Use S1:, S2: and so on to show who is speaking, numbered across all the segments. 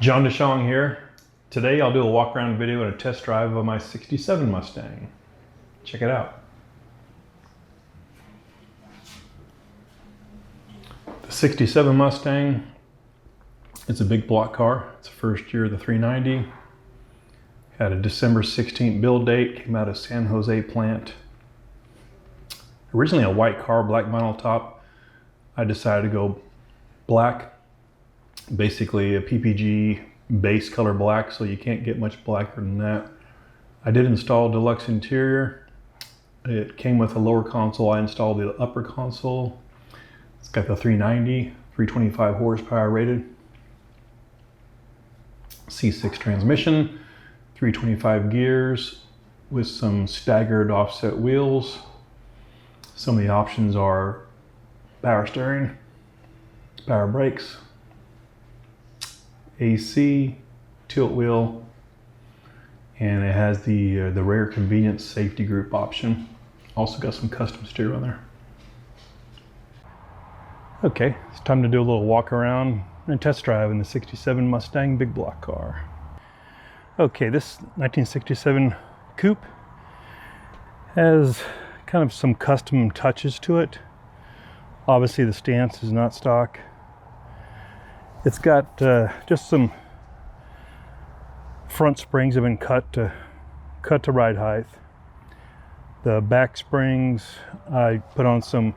S1: John Dishong here. Today I'll do a walk around video and a test drive of my 67 Mustang. Check it out. The 67 Mustang, it's a big block car. It's the first year of the 390. Had a December 16th build date, came out of San Jose plant. Originally a white car, black vinyl top. I decided to go black. Basically a PPG base color black, so you can't get much blacker than that. I did install deluxe interior. It came with a lower console. I installed the upper console. It's got the 390, 325 horsepower rated. C6 transmission, 325 gears with some staggered offset wheels. Some of the options are power steering, power brakes, AC, tilt wheel, and it has the rare convenience safety group option. Also got some custom steer on there. Okay, it's time to do a little walk around and test drive in the 67 Mustang big block car. Okay, this 1967 Coupe has kind of some custom touches to it. Obviously the stance is not stock. It's got just some front springs have been cut to ride height. The back springs, I put on some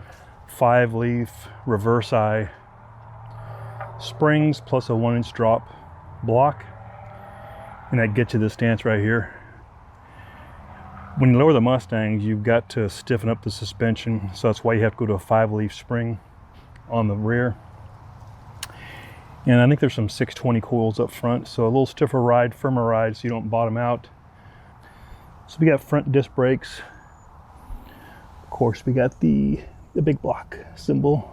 S1: 5-leaf reverse eye springs plus a 1-inch drop block, and that gets you the stance right here. When you lower the Mustangs, you've got to stiffen up the suspension, so that's why you have to go to a 5-leaf spring on the rear. And I think there's some 620 coils up front, so a little stiffer ride, firmer ride, so you don't bottom out. So we got front disc brakes. Of course, we got the big block symbol.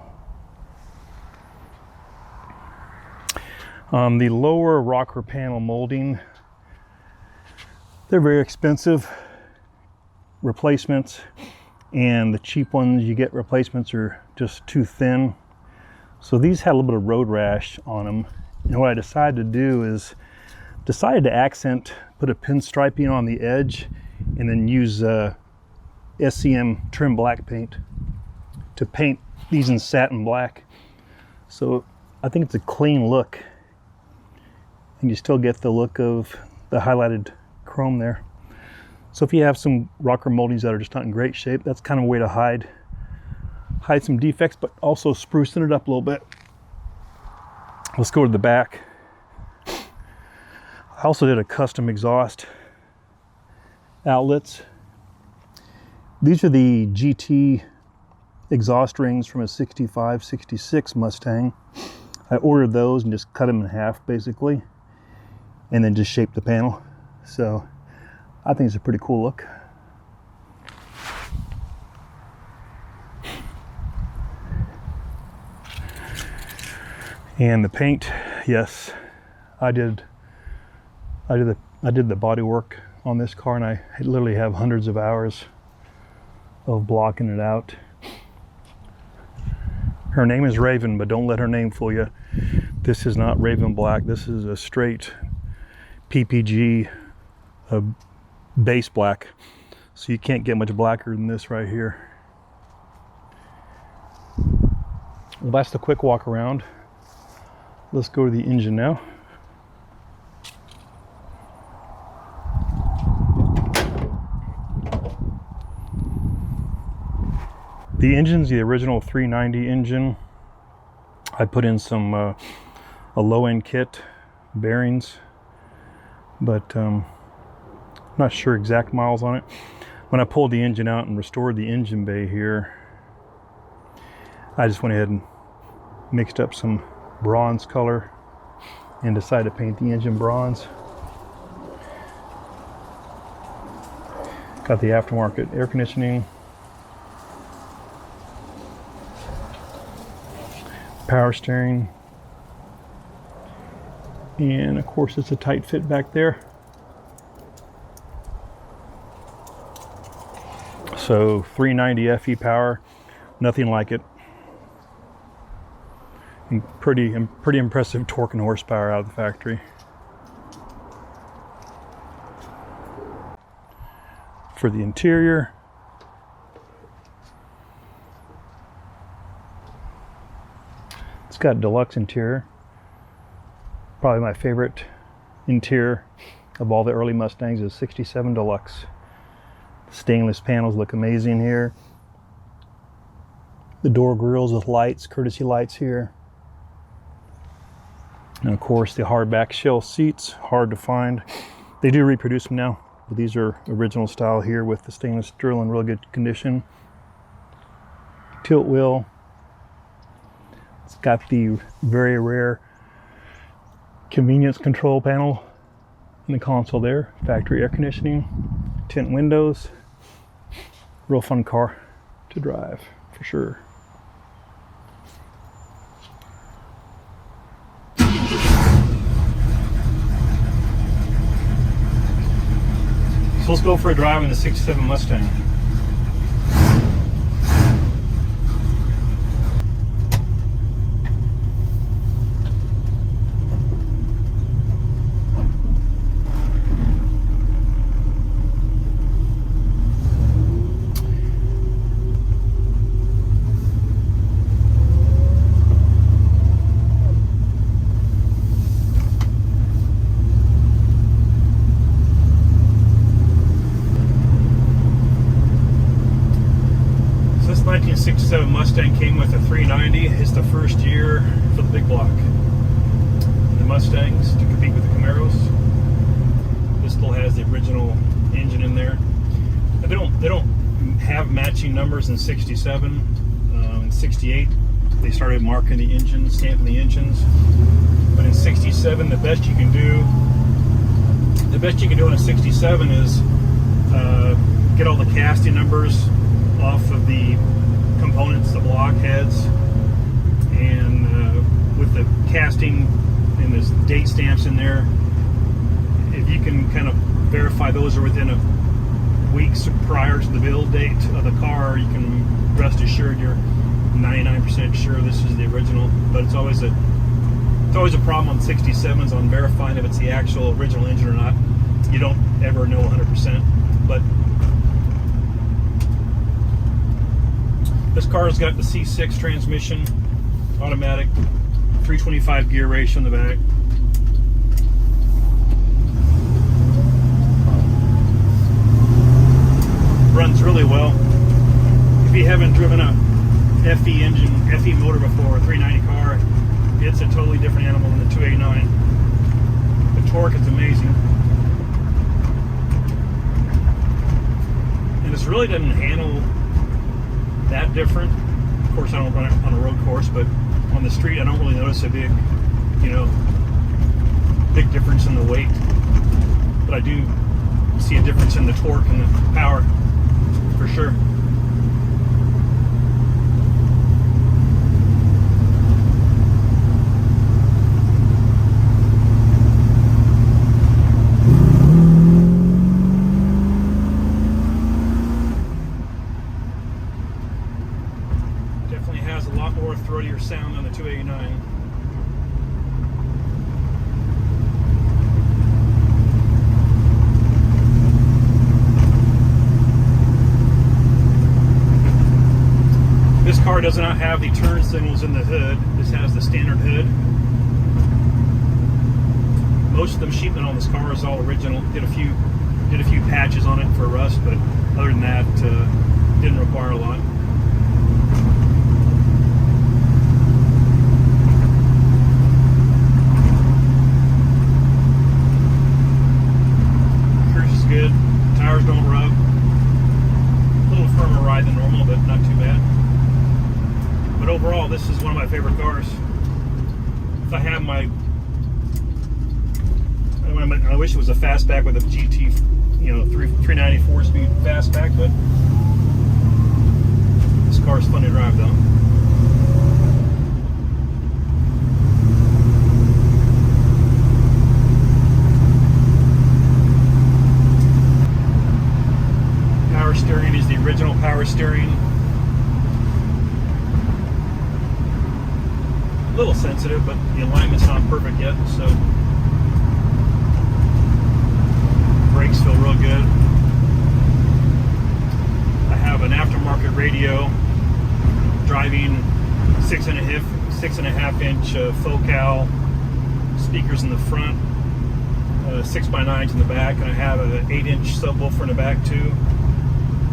S1: The lower rocker panel molding, they're very expensive replacements, and the cheap ones you get replacements are just too thin. So these had a little bit of road rash on them, and what I decided to do is to accent, put a pinstriping on the edge, and then use SCM trim black paint to paint these in satin black. So I think it's a clean look, and you still get the look of the highlighted chrome there. So if you have some rocker moldings that are just not in great shape, that's kind of a way to hide some defects, but also sprucing it up a little bit. Let's go to the back. I also did a custom exhaust outlets. These are the GT exhaust rings from a 65, 66 Mustang. I ordered those and just cut them in half basically, and then just shaped the panel. So I think it's a pretty cool look. And the paint, yes, I did the body work on this car, and I literally have hundreds of hours of blocking it out. Her name is Raven, but don't let her name fool you. This is not Raven Black. This is a straight PPG base black. So you can't get much blacker than this right here. Well, that's the quick walk around. Let's go to the engine now. The engine's the original 390 engine. I put in some a low-end kit, bearings, but I'm not sure exact miles on it. When I pulled the engine out and restored the engine bay here, I just went ahead and mixed up some bronze color and decided to paint the engine bronze. Got the aftermarket air conditioning, power steering, and of course it's a tight fit back there. So 390 FE power, nothing like it. and pretty impressive torque and horsepower out of the factory. For the interior, it's got deluxe interior. Probably my favorite interior of all the early Mustangs is 67 Deluxe. The stainless panels look amazing here. The door grills with lights, courtesy lights here. And of course the hardback shell seats, hard to find. They do reproduce them now, but these are original style here with the stainless steel in real good condition. Tilt wheel. It's got the very rare convenience control panel in the console there. Factory air conditioning, tint windows. Real fun car to drive for sure. So let's go for a drive in the 67 Mustang. This 1967 Mustang came with a 390. It's the first year for the big block. The Mustangs to compete with the Camaros. This still has the original engine in there. They don't have matching numbers in 67. In 68, they started marking the engines, stamping the engines. But in 67, the best you can do in a 67 is get all the casting numbers off of the components, the block heads, and with the casting and the date stamps in there, if you can kind of verify those are within a weeks prior to the build date of the car, you can rest assured you're 99% sure this is the original. But it's always a problem on 67s on verifying if it's the actual original engine or not. You don't ever know 100%, but this car's got the C6 transmission, automatic, 325 gear ratio in the back. Runs really well. If you haven't driven a FE engine, FE motor before, a 390 car, it's a totally different animal than the 289. The torque is amazing. And this really doesn't handle that different. Of course, I don't run it on a road course, but on the street, I don't really notice a big difference in the weight. But I do see a difference in the torque and the power, for sure. Definitely has a lot more throatier sound than the 289. This car does not have the turn signals in the hood. This has the standard hood. Most of the sheepment on this car is all original. Did a few patches on it for rust, but other than that, didn't require a lot. Cruise is good. Tires don't rub. A little firmer ride than normal, but not too bad. But overall, this is one of my favorite cars. If I have my, I wish it was a fastback with a GT, 390 4-speed fastback, but this car is fun to drive though. Power steering is the original power steering. A little sensitive, but the alignment's not perfect yet, so brakes feel real good. I have an aftermarket radio, driving 6.5 inch focal speakers in the front, 6x9s in the back, and I have an 8-inch subwoofer in the back too.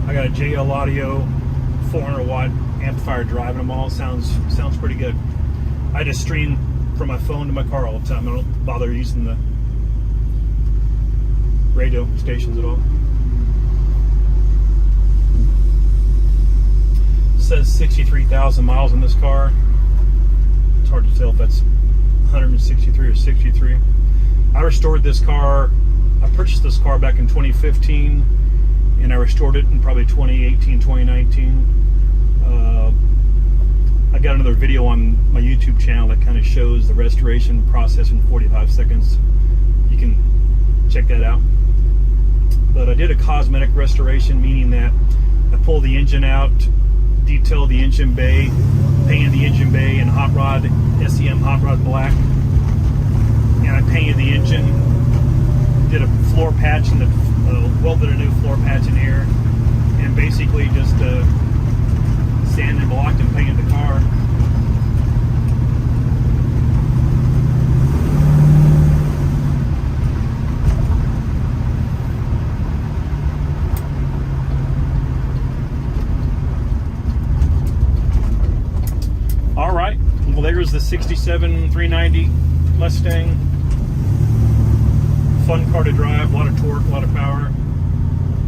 S1: I got a JL Audio 400 watt amplifier driving them all. Sounds pretty good. I just stream from my phone to my car all the time. I don't bother using the radio stations at all. It says 63,000 miles in this car. It's hard to tell if that's 163 or 63. I restored this car. I purchased this car back in 2015, and I restored it in probably 2018, 2019. I got another video on my YouTube channel that kind of shows the restoration process in 45 seconds. You can check that out. But I did a cosmetic restoration, meaning that I pulled the engine out, detailed the engine bay, painted the engine bay in hot rod, SEM hot rod black, and I painted the engine, did a floor patch, and welded a new floor patch in here, and basically just sanded, blocked, and painted the car. All right, well, there's the 67 390 Mustang. Fun car to drive, a lot of torque, a lot of power.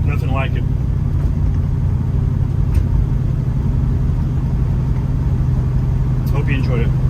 S1: Nothing like it. Hope you enjoyed it.